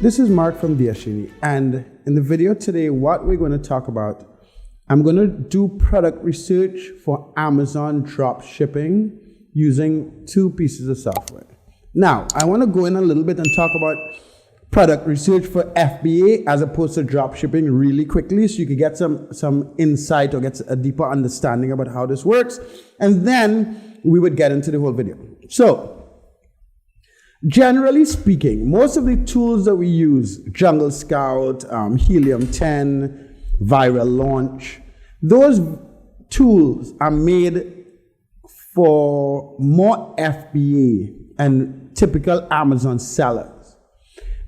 This is Mark from Diashini, and in the video today, what we're going to talk about, I'm going to do product research for Amazon dropshipping using two pieces of software. Now, I want to go in a little bit and talk about product research for FBA as opposed to dropshipping really quickly, so you can get some insight or get a deeper understanding about how this works, and then we would get into the whole video. So, generally speaking, most of the tools that we use, Jungle Scout, Helium 10, Viral Launch, those tools are made for more FBA and typical Amazon sellers.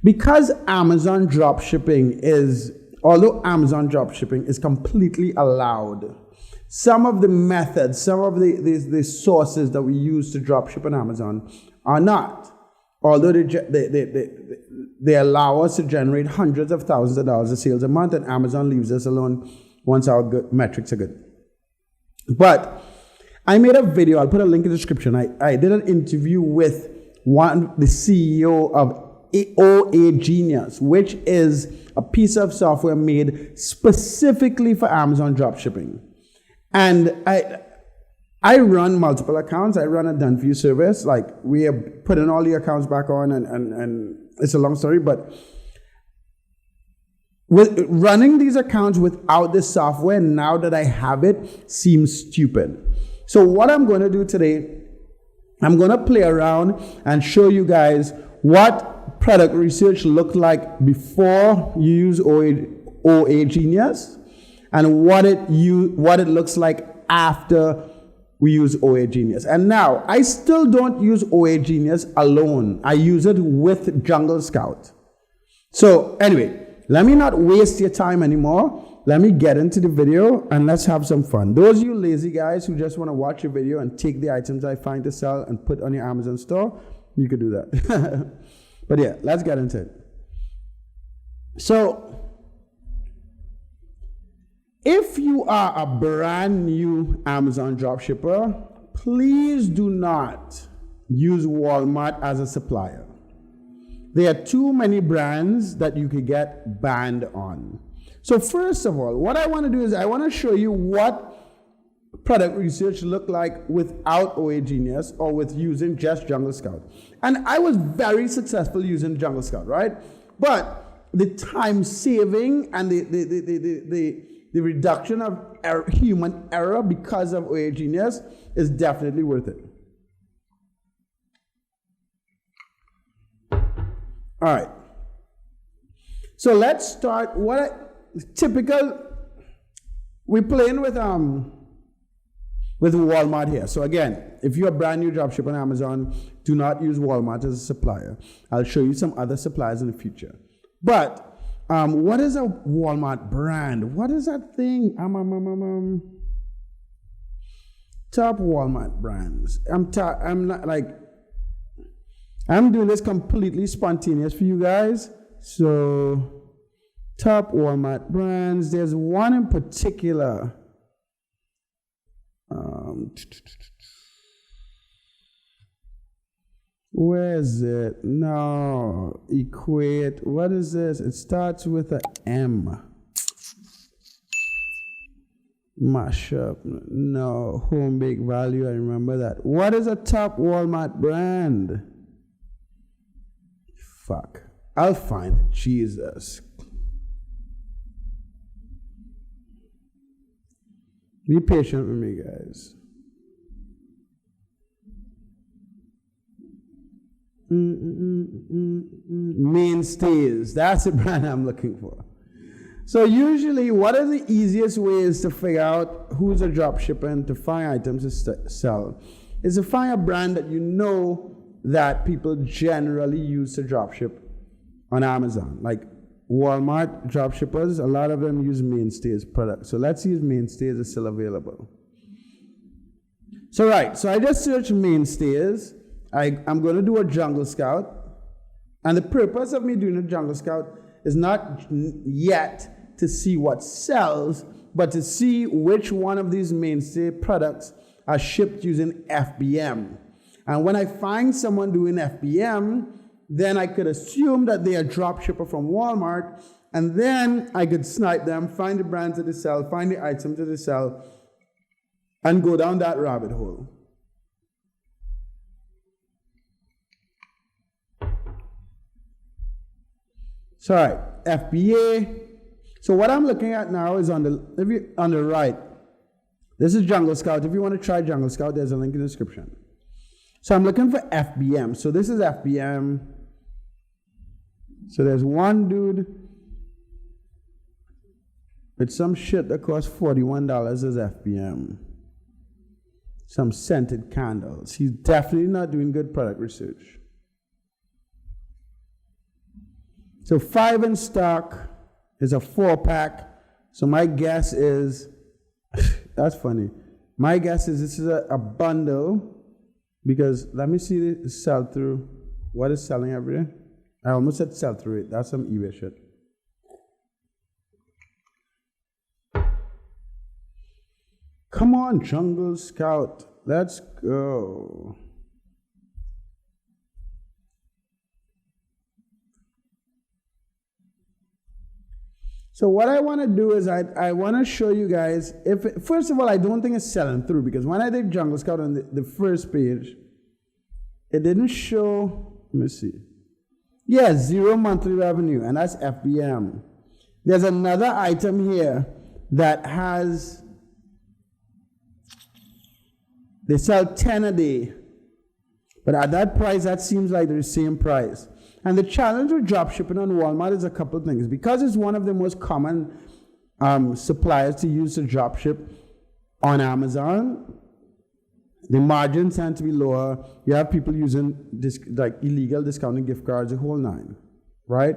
Because Amazon dropshipping although Amazon dropshipping is completely allowed, some of the methods, some of the sources that we use to dropship on Amazon are not. Although they allow us to generate hundreds of thousands of dollars of sales a month, and Amazon leaves us alone once our metrics are good. But I made a video, I'll put a link in the description. I did an interview with the CEO of OA Genius, which is a piece of software made specifically for Amazon dropshipping. And I run multiple accounts. I run a done-for-you service. Like, we are putting all the accounts back on, and it's a long story, but with running these accounts without this software, now that I have it, seems stupid. So what I'm going to do today, I'm going to play around and show you guys what product research looked like before you use OA Genius, and what it looks like after we use OA Genius. And now, I still don't use OA Genius alone. I use it with Jungle Scout. So anyway, let me not waste your time anymore. Let me get into the video and let's have some fun. Those of you lazy guys who just want to watch a video and take the items I find to sell and put on your Amazon store, you could do that. But yeah, let's get into it. So, if you are a brand new Amazon dropshipper, please do not use Walmart as a supplier. There are too many brands that you could get banned on. So first of all, what I want to do is I want to show you what product research looked like without OA Genius or with using just Jungle Scout. And I was very successful using Jungle Scout, right? But the time saving and the reduction of human error because of OA Genius is definitely worth it. All right. So let's start. We're playing with Walmart here. So again, if you're a brand new dropshipper on Amazon, do not use Walmart as a supplier. I'll show you some other suppliers in the future. But what is a Walmart brand? What is that thing? Top Walmart brands. I'm doing this completely spontaneous for you guys. So, top Walmart brands. There's one in particular. Where is it? No, equate. What is this? It starts with a M. Mashup. No, home bake value. I remember that. What is a top Walmart brand? Fuck. I'll find it. Jesus. Be patient with me, guys. Mainstays. That's the brand I'm looking for. So usually, what are the easiest ways to figure out who's a dropshipper and to find items to sell? Is to find a brand that you know that people generally use to dropship on Amazon. Like Walmart dropshippers, a lot of them use Mainstays products. So let's see if Mainstays is still available. So right, so I just searched Mainstays. I'm going to do a Jungle Scout. And the purpose of me doing a Jungle Scout is not yet to see what sells, but to see which one of these mainstay products are shipped using FBM. And when I find someone doing FBM, then I could assume that they are drop shipper from Walmart, and then I could snipe them, find the brands that they sell, find the items that they sell, and go down that rabbit hole. So, all right, FBA. So what I'm looking at now is on the right. This is Jungle Scout. If you want to try Jungle Scout, there's a link in the description. So I'm looking for FBM. So this is FBM. So there's one dude with some shit that costs $41 as FBM. Some scented candles. He's definitely not doing good product research. So 5 in stock is a 4-pack. So my guess is, that's funny. My guess is this is a bundle, because let me see the sell through. What is selling every day? I almost said sell through rate. That's some eBay shit. Come on, Jungle Scout. Let's go. So what I want to do is I want to show you guys, first of all, I don't think it's selling through, because when I did Jungle Scout on the first page, it didn't show, let me see. Yeah, 0 monthly revenue, and that's FBM. There's another item here that has, they sell 10 a day, but at that price, that seems like the same price. And the challenge with dropshipping on Walmart is a couple of things. Because it's one of the most common suppliers to use to dropship on Amazon, the margins tend to be lower. You have people using like illegal discounting gift cards, the whole nine, right?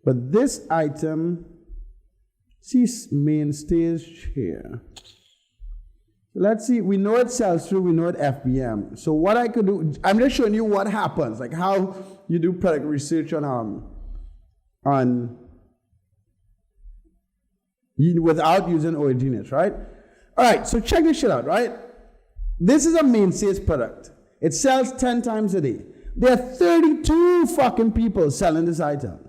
But this item, see mainstays here. Let's see, we know it sells through, we know it FBM. So what I could do, I'm just showing you what happens, like how you do product research on without using Originates, right? All right, so check this shit out, right? This is a mainstays product. It sells 10 times a day. There are 32 fucking people selling this item.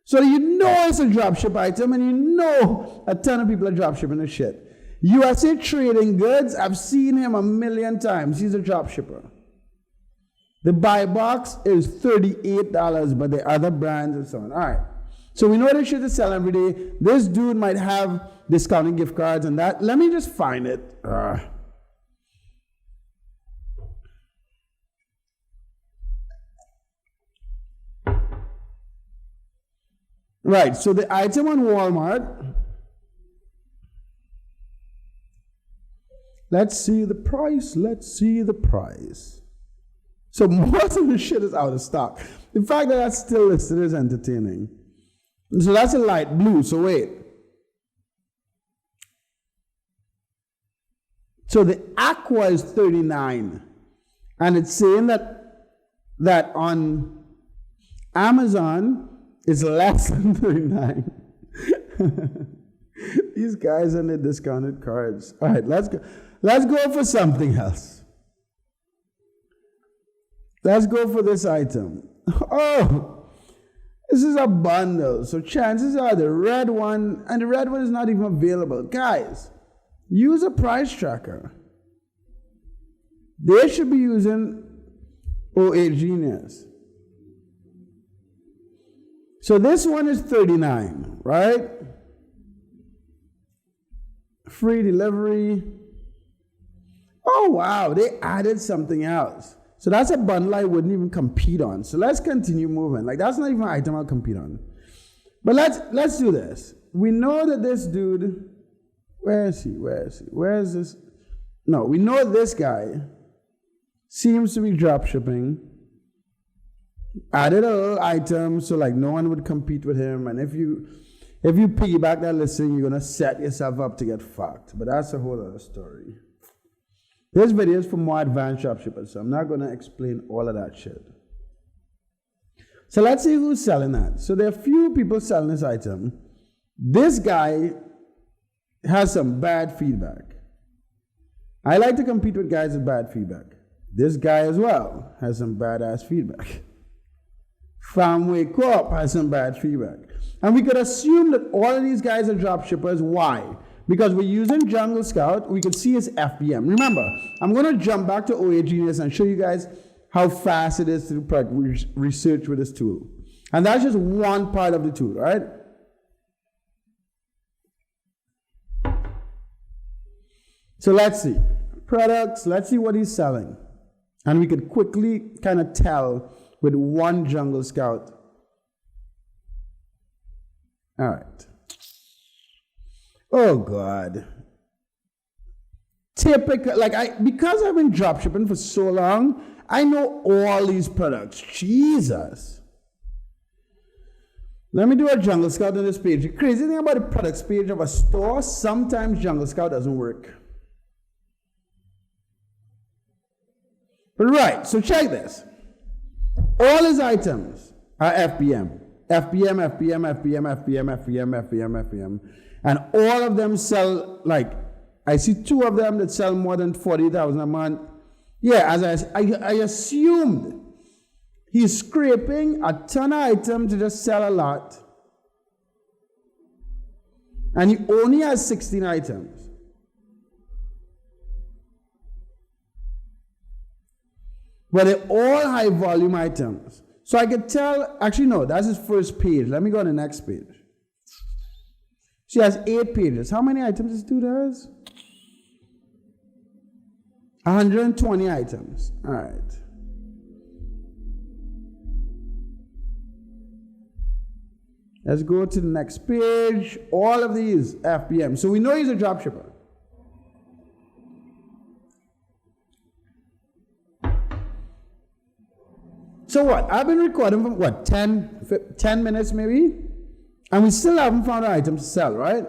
So you know it's a dropship item, and you know a ton of people are dropshipping this shit. USA Trading Goods, I've seen him a million times. He's a dropshipper. The buy box is $38, but the other brands and so on. All right. So we know this shit is selling every day. This dude might have discounting gift cards and that. Let me just find it. Right. So the item on Walmart. Let's see the price. Let's see the price. So most of the shit is out of stock. The fact that that's still listed is entertaining. So that's a light blue. So wait. So the aqua is 39, and it's saying that on Amazon it's less than 39. These guys and the discounted cards. All right, let's go. Let's go for something else. Let's go for this item. Oh, this is a bundle. So chances are the red one, and the red one is not even available. Guys, use a price tracker. They should be using OA Genius. So this one is 39, right? Free delivery. Oh, wow, they added something else. So that's a bundle I wouldn't even compete on. So let's continue moving. Like, that's not even an item I'll compete on. But let's do this. We know that this dude, where is he? Where is this? No, we know this guy seems to be drop shipping. Added a little item so like no one would compete with him. And if you piggyback that listing, you're gonna set yourself up to get fucked. But that's a whole other story. This video is for more advanced dropshippers, so I'm not gonna explain all of that shit. So let's see who's selling that. So there are a few people selling this item. This guy has some bad feedback. I like to compete with guys with bad feedback. This guy as well has some badass feedback. Farmway Co-op has some bad feedback. And we could assume that all of these guys are drop shippers. Why? Because we're using Jungle Scout, we could see his FBM. Remember, I'm going to jump back to OA Genius and show you guys how fast it is to do product research with this tool. And that's just one part of the tool, right? So let's see. Products, let's see what he's selling. And we could quickly kind of tell with one Jungle Scout. All right. Oh God. Typical, because I've been dropshipping for so long, I know all these products. Jesus. Let me do a Jungle Scout on this page. The crazy thing about the products page of a store, sometimes Jungle Scout doesn't work. But right, so check this. All his items are FBM. FBM, FBM, FBM, FBM, FBM, FBM, FBM. And all of them sell, I see two of them that sell more than 40,000 a month. Yeah, as I assumed he's scraping a ton of items to just sell a lot. And he only has 16 items. But they're all high volume items. So I could tell, actually no, that's his first page. Let me go on the next page. She has 8 pages. How many items this dude has? 120 items. All right. Let's go to the next page. All of these FBM. So we know he's a dropshipper. So what? I've been recording for what, 10 minutes maybe? And we still haven't found an item to sell, right?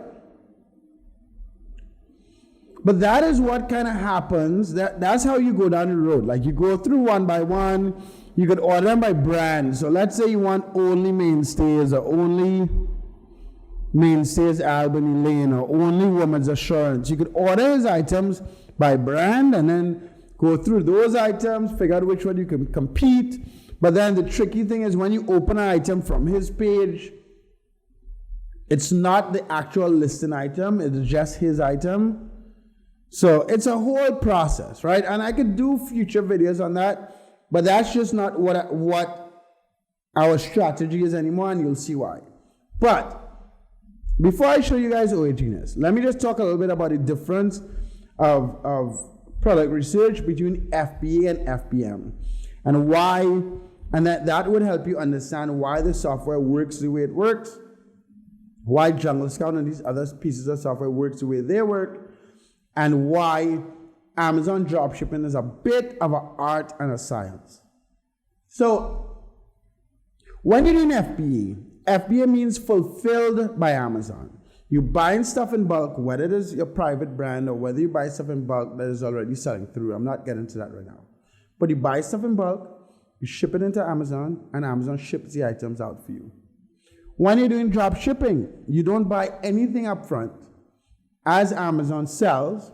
But that is what kind of happens. That's how you go down the road. Like you go through one by one. You could order them by brand. So let's say you want only Mainstays or only Mainstays Albany Lane or only Woman's Assurance. You could order his items by brand and then go through those items, figure out which one you can compete. But then the tricky thing is when you open an item from his page, it's not the actual listing item, it's just his item. So it's a whole process, right? And I could do future videos on that, but that's just not what our strategy is anymore, and you'll see why. But before I show you guys OA Genius, let me just talk a little bit about the difference of product research between FBA and FBM, and why, and that would help you understand why the software works the way it works, why Jungle Scout and these other pieces of software works the way they work, and why Amazon dropshipping is a bit of an art and a science. So when you're doing FBA, FBA means fulfilled by Amazon. You're buying stuff in bulk, whether it is your private brand or whether you buy stuff in bulk that is already selling through. I'm not getting into that right now. But you buy stuff in bulk, you ship it into Amazon, and Amazon ships the items out for you. When you're doing drop shipping, you don't buy anything up front. As Amazon sells,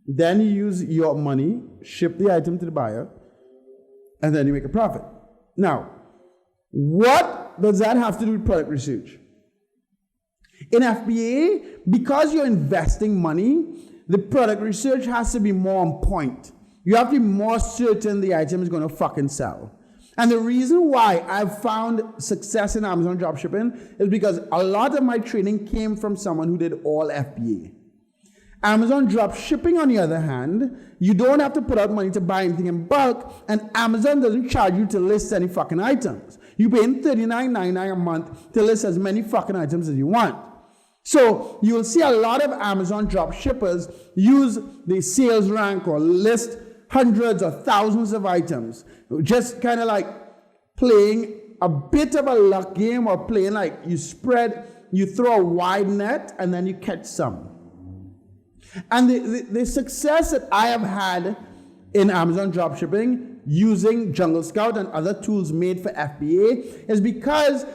then you use your money, ship the item to the buyer, and then you make a profit. Now, what does that have to do with product research? In FBA, because you're investing money, the product research has to be more on point. You have to be more certain the item is going to fucking sell. And the reason why I've found success in Amazon dropshipping is because a lot of my training came from someone who did all FBA. Amazon dropshipping, on the other hand, you don't have to put out money to buy anything in bulk, and Amazon doesn't charge you to list any fucking items. You're paying $39.99 a month to list as many fucking items as you want. So you'll see a lot of Amazon dropshippers use the sales rank or list hundreds or thousands of items, just kind of like playing a bit of a luck game, or playing like you throw a wide net and then you catch some. And the success that I have had in Amazon dropshipping using Jungle Scout and other tools made for FBA is because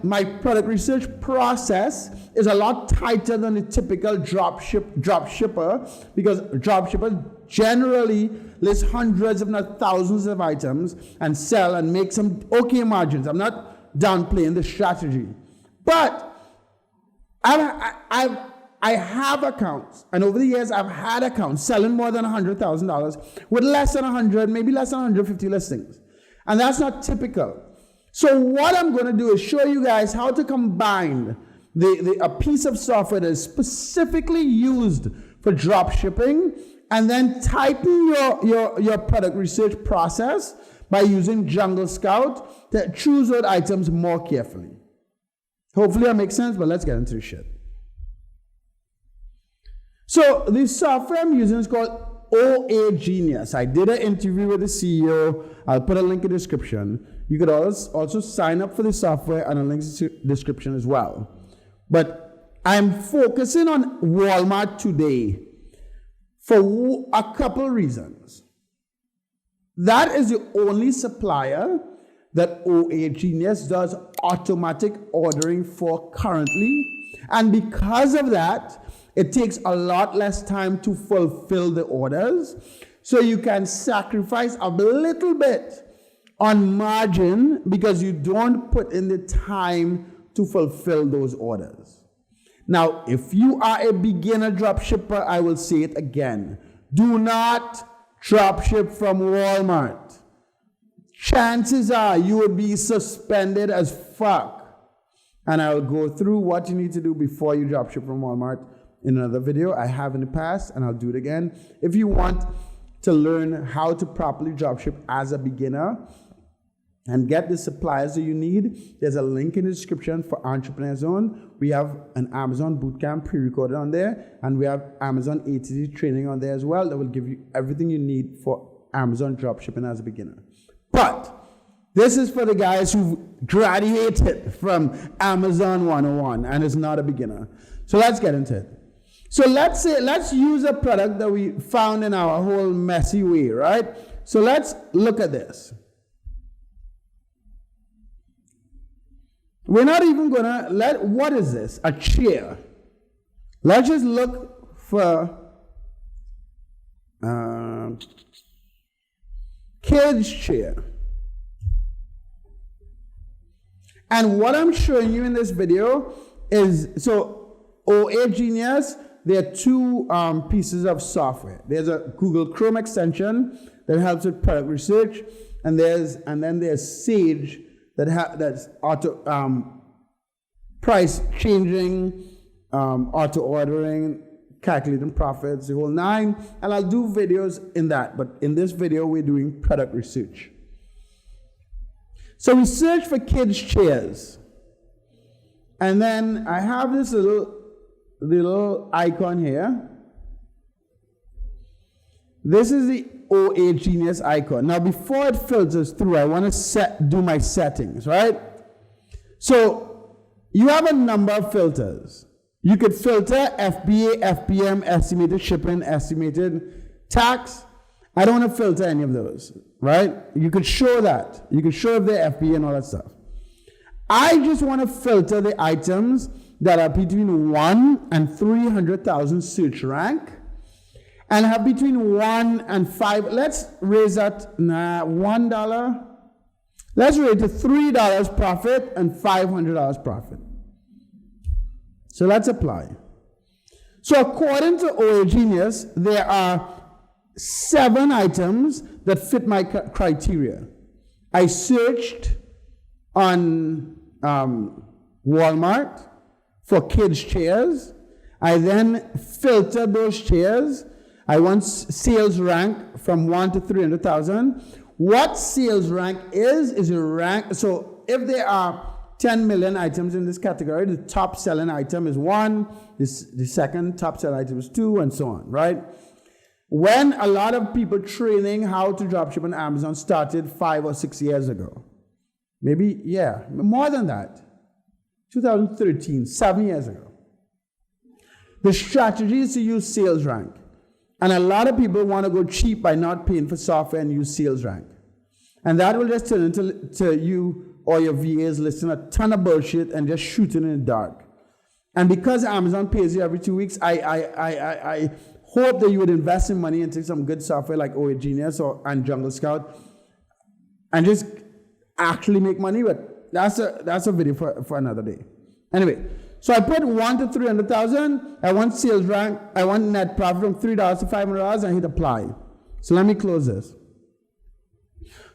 my product research process is a lot tighter than the typical drop shipper, because drop shippers generally list hundreds, if not thousands of items and sell and make some okay margins. I'm not downplaying the strategy. But I have accounts, and over the years I've had accounts selling more than $100,000 with less than 100, maybe less than 150 listings. And that's not typical. So what I'm going to do is show you guys how to combine a piece of software that is specifically used for drop shipping, and then tighten your product research process by using Jungle Scout to choose those items more carefully. Hopefully that makes sense, but let's get into the shit. So the software I'm using is called OA Genius. I did an interview with the CEO. I'll put a link in the description. You could also sign up for the software, and a link in the description as well. But I'm focusing on Walmart today for a couple reasons. That is the only supplier that OA Genius does automatic ordering for currently. And because of that, it takes a lot less time to fulfill the orders. So you can sacrifice a little bit on margin because you don't put in the time to fulfill those orders. Now, if you are a beginner dropshipper, I will say it again. Do not dropship from Walmart. Chances are you would be suspended as fuck. And I will go through what you need to do before you dropship from Walmart in another video. I have in the past, and I'll do it again. If you want to learn how to properly dropship as a beginner and get the suppliers that you need, there's a link in the description for Entrepreneur Zone. We have an Amazon bootcamp pre-recorded on there, and we have Amazon A to Z training on there as well that will give you everything you need for Amazon dropshipping as a beginner. But this is for the guys who graduated from Amazon 101 and is not a beginner. So let's get into it. So let's use a product that we found in our whole messy way, right? So let's look at this. We're not even gonna what is this? A chair. Let's just look for kids chair. And what I'm showing you in this video is, so OA Genius, there are two pieces of software. There's a Google Chrome extension that helps with product research, and then there's Sage that's auto price changing, auto ordering, calculating profits, the whole nine. And I'll do videos in that, but in this video we're doing product research. So we search for kids chairs, and then I have this little icon here. This is the OA Genius icon. Now before it filters through, I want to do my settings, right? So you have a number of filters. You could filter FBA, FBM, estimated shipping, estimated tax. I don't want to filter any of those, right? You could show that. You could show if they're FBA and all that stuff. I just want to filter the items that are between 1 and 300,000 search rank, and have between 1 and 5. Let's raise that $1. Let's raise it to $3 profit and $500 profit. So let's apply. So according to OA Genius, there are 7 items that fit my criteria. I searched on Walmart for kids chairs. I then filtered those chairs. I want sales rank from 1 to 300,000. What sales rank is a rank. So if there are 10 million items in this category, the top selling item is 1, the second top selling item is 2, and so on, right? When a lot of people training how to dropship on Amazon started 5 or 6 years ago. Maybe, yeah, more than that. 2013, 7 years ago. The strategy is to use sales rank. And a lot of people want to go cheap by not paying for software and use sales rank. And that will just turn into you or your VAs listening a ton of bullshit and just shooting in the dark. And because Amazon pays you every 2 weeks, I hope that you would invest in money into some good software like OA Genius and Jungle Scout and just actually make money with. That's a video for another day. Anyway, so I put 1 to 300,000. I want sales rank. I want net profit from $3 to $500 and hit apply. So let me close this.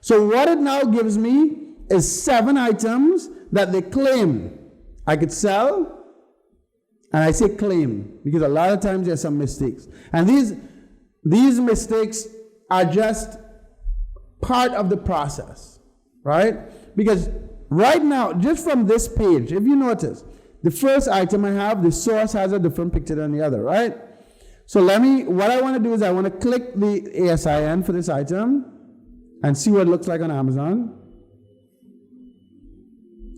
So what it now gives me is 7 items that they claim I could sell. And I say claim because a lot of times there's some mistakes. And these mistakes are just part of the process, right? Because right now, just from this page, if you notice, the first item I have, the source has a different picture than the other, right? So what I want to do is I want to click the ASIN for this item and see what it looks like on Amazon.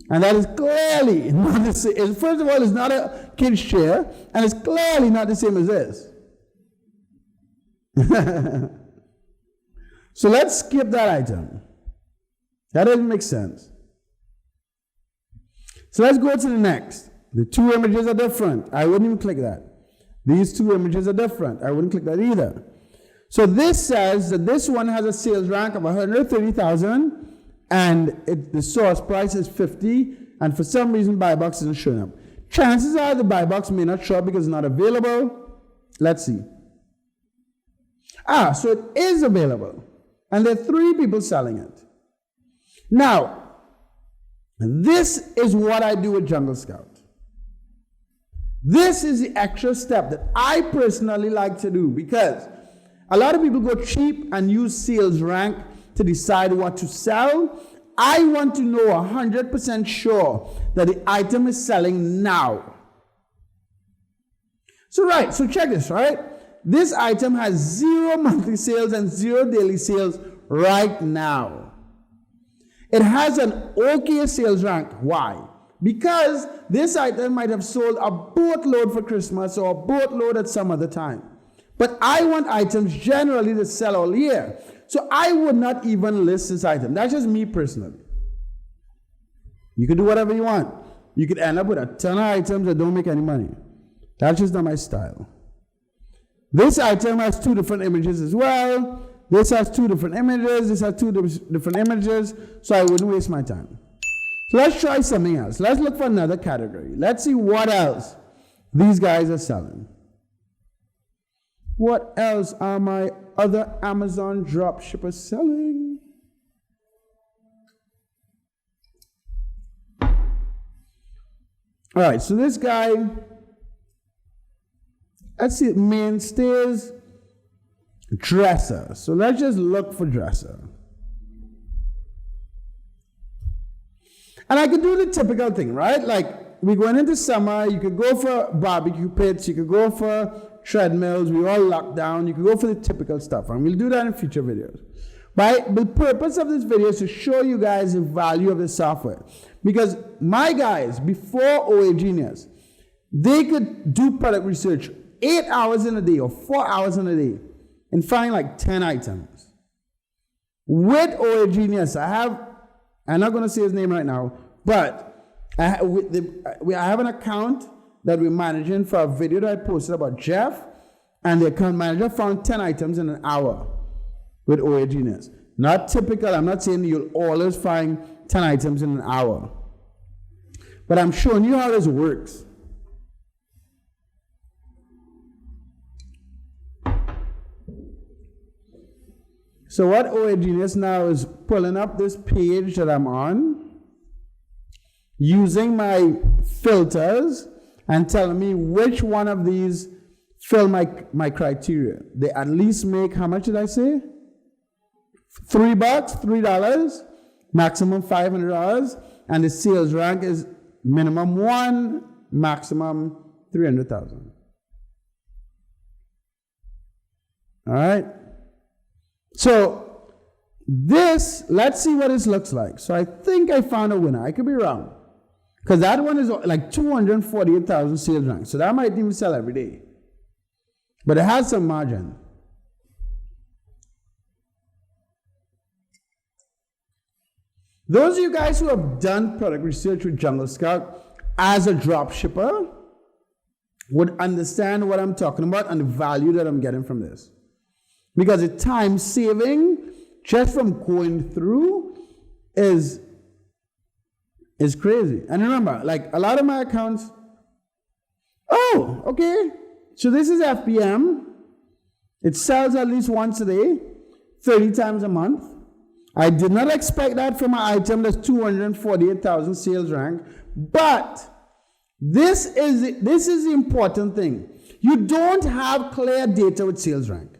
And that is clearly not the same. First of all, it's not a kid's chair, and it's clearly not the same as this. So let's skip that item. That doesn't make sense. So let's go to the next. The 2 images are different. I wouldn't even click that. These 2 images are different. I wouldn't click that either. So this says that this one has a sales rank of 130,000. And the source price is 50, and for some reason buy box isn't showing up. Chances are the buy box may not show up because it's not available. Let's see. So it is available, and there are 3 people selling it. Now, this is what I do with Jungle Scout. This is the extra step that I personally like to do because a lot of people go cheap and use sales rank to decide what to sell. I want to know 100% sure that the item is selling now. So check this, right? This item has 0 monthly sales and 0 daily sales right now. It has an okay sales rank. Why? Because this item might have sold a boatload for Christmas or a boatload at some other time. But I want items generally that sell all year. So I would not even list this item. That's just me personally. You can do whatever you want. You could end up with a ton of items that don't make any money. That's just not my style. This item has 2 different images as well. This has 2 different images. This has 2 different images. So I wouldn't waste my time. So let's try something else. Let's look for another category. Let's see what else these guys are selling. What else are my other Amazon dropshippers selling? All right, so this guy, let's see, mainstays, dresser. So let's just look for dresser. And I could do the typical thing, right? Like, we're going into summer, you could go for barbecue pits, you could go for treadmills, we all locked down, you could go for the typical stuff, and we'll do that in future videos. But the purpose of this video is to show you guys the value of the software. Because my guys, before OA Genius, they could do product research 8 hours in a day or 4 hours in a day and find like 10 items. With OA Genius, I'm not going to say his name right now, but I have an account that we're managing for a video that I posted about Jeff, and the account manager found 10 items in an hour with OA Genius. Not typical. I'm not saying you'll always find 10 items in an hour, but I'm showing you how this works. So what OA Genius now is pulling up this page that I'm on, using my filters, and telling me which one of these fill my criteria. They at least make, how much did I say? $3, maximum $500, and the sales rank is minimum 1, maximum 300,000. All right. So this, let's see what this looks like. So I think I found a winner. I could be wrong, because that one is like 248,000 sales rank. So that might even sell every day, but it has some margin. Those of you guys who have done product research with Jungle Scout as a drop shipper, would understand what I'm talking about and the value that I'm getting from this. Because the time saving just from going through is crazy. And remember, like a lot of my accounts, oh, okay, so this is FBM. It sells at least once a day, 30 times a month. I did not expect that from an item that's 248,000 sales rank, but this is the important thing. You don't have clear data with sales rank.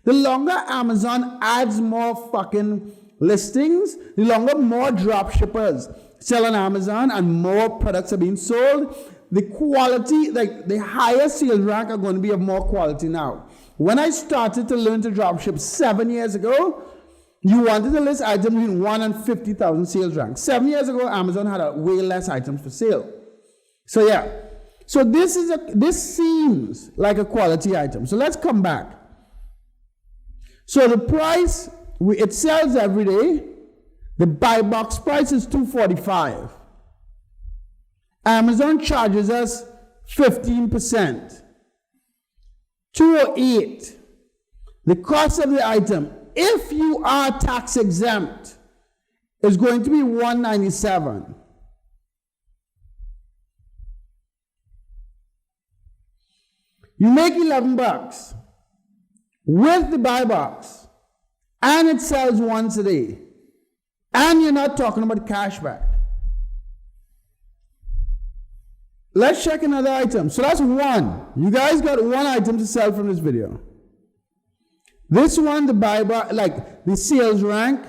The longer Amazon adds more fucking listings, the longer more drop shippers sell on Amazon and more products are being sold, the quality, like the higher sales rank are going to be of more quality now. When I started to learn to dropship 7 years ago, you wanted to list items between 1 and 50,000 sales rank. 7 years ago, Amazon had way less items for sale. So yeah, so this seems like a quality item. So let's come back. So the price, it sells every day. The buy box price is $245. Amazon charges us 15%. $208. The cost of the item, if you are tax exempt, is going to be $197. You make $11 with the buy box, and it sells once a day, and you're not talking about cashback. Let's check another item. So that's one. You guys got one item to sell from this video. This one, the buy box, like the sales rank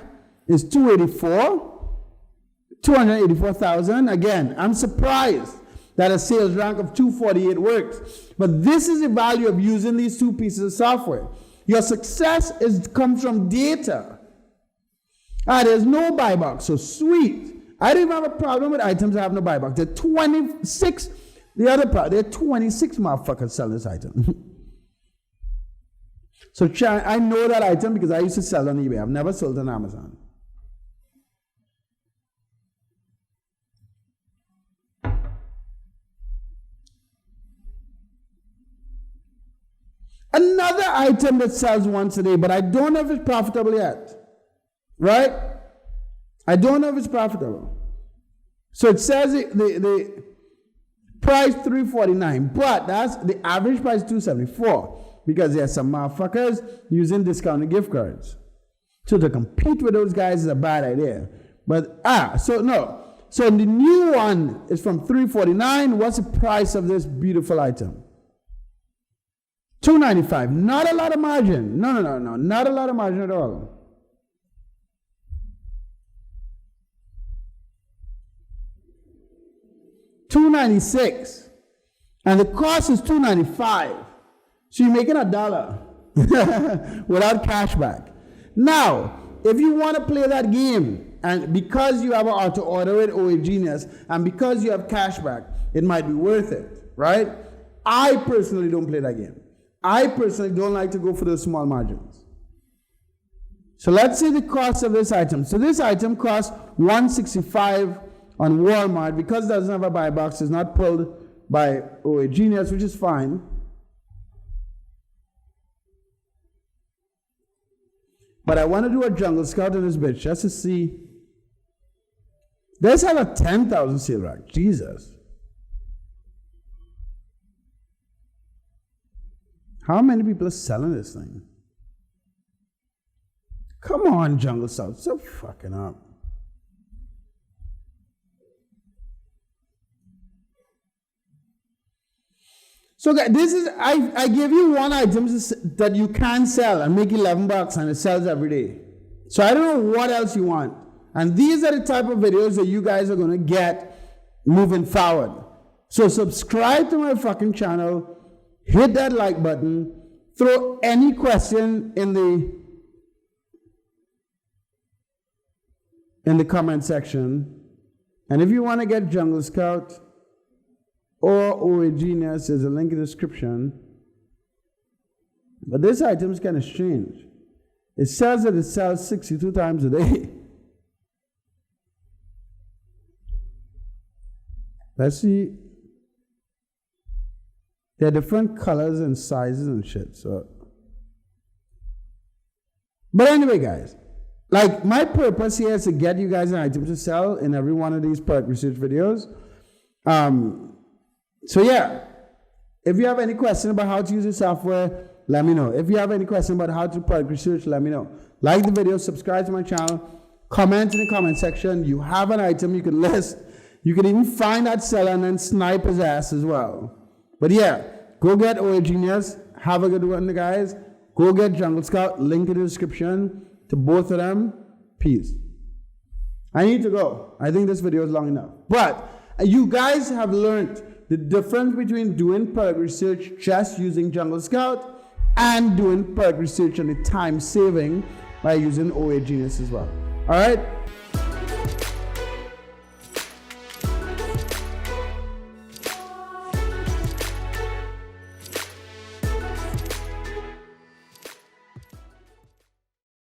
is 284,000. Again, I'm surprised that a sales rank of 248 works. But this is the value of using these two pieces of software. Your success comes from data. There's no buy box, so sweet. I don't even have a problem with items that have no buy box. There are 26, there are 26 motherfuckers selling this item. So I know that item because I used to sell on eBay. I've never sold on Amazon. Another item that sells once a day, but I don't know if it's profitable yet. Right? I don't know if it's profitable. So it says the price $349, but that's the average price $274 because there are some motherfuckers using discounted gift cards. So to compete with those guys is a bad idea. But so the new one is from $349. What's the price of this beautiful item? $295. Not a lot of margin. No, not a lot of margin at all. $296, and the cost is $295. So you're making $1 without cashback. Now, if you want to play that game, and because you have an auto order with OA Genius, and because you have cashback, it might be worth it, right? I personally don't play that game. I personally don't like to go for those small margins. So let's see the cost of this item. So this item costs $165 on Walmart because it doesn't have a buy box. It's not pulled by OA Genius, which is fine. But I want to do a jungle scout on this bitch just to see. Let's have a 10,000 sale rack. Jesus. How many people are selling this thing? Come on, jungle scout. So fucking up. So this is, I give you one item that you can sell and make $11 and it sells every day. So I don't know what else you want. And these are the type of videos that you guys are going to get moving forward. So subscribe to my fucking channel, hit that like button, throw any question in the comment section. And if you want to get Jungle Scout or OA Genius, there's a link in the description. But this item is kind of strange. It says that it sells 62 times a day. Let's see. They're different colors and sizes and shit. So, but anyway, guys, like my purpose here is to get you guys an item to sell in every one of these product research videos. So yeah, if you have any question about how to use the software, let me know. If you have any question about how to product research, let me know. Like the video, subscribe to my channel, comment in the comment section. You have an item you can list. You can even find that seller and then snipe his ass as well. But yeah, go get OA Genius. Have a good one, guys. Go get Jungle Scout. Link in the description to both of them. Peace. I need to go. I think this video is long enough. But you guys have learned the difference between doing product research just using Jungle Scout and doing product research and the time saving by using OA Genius as well. All right?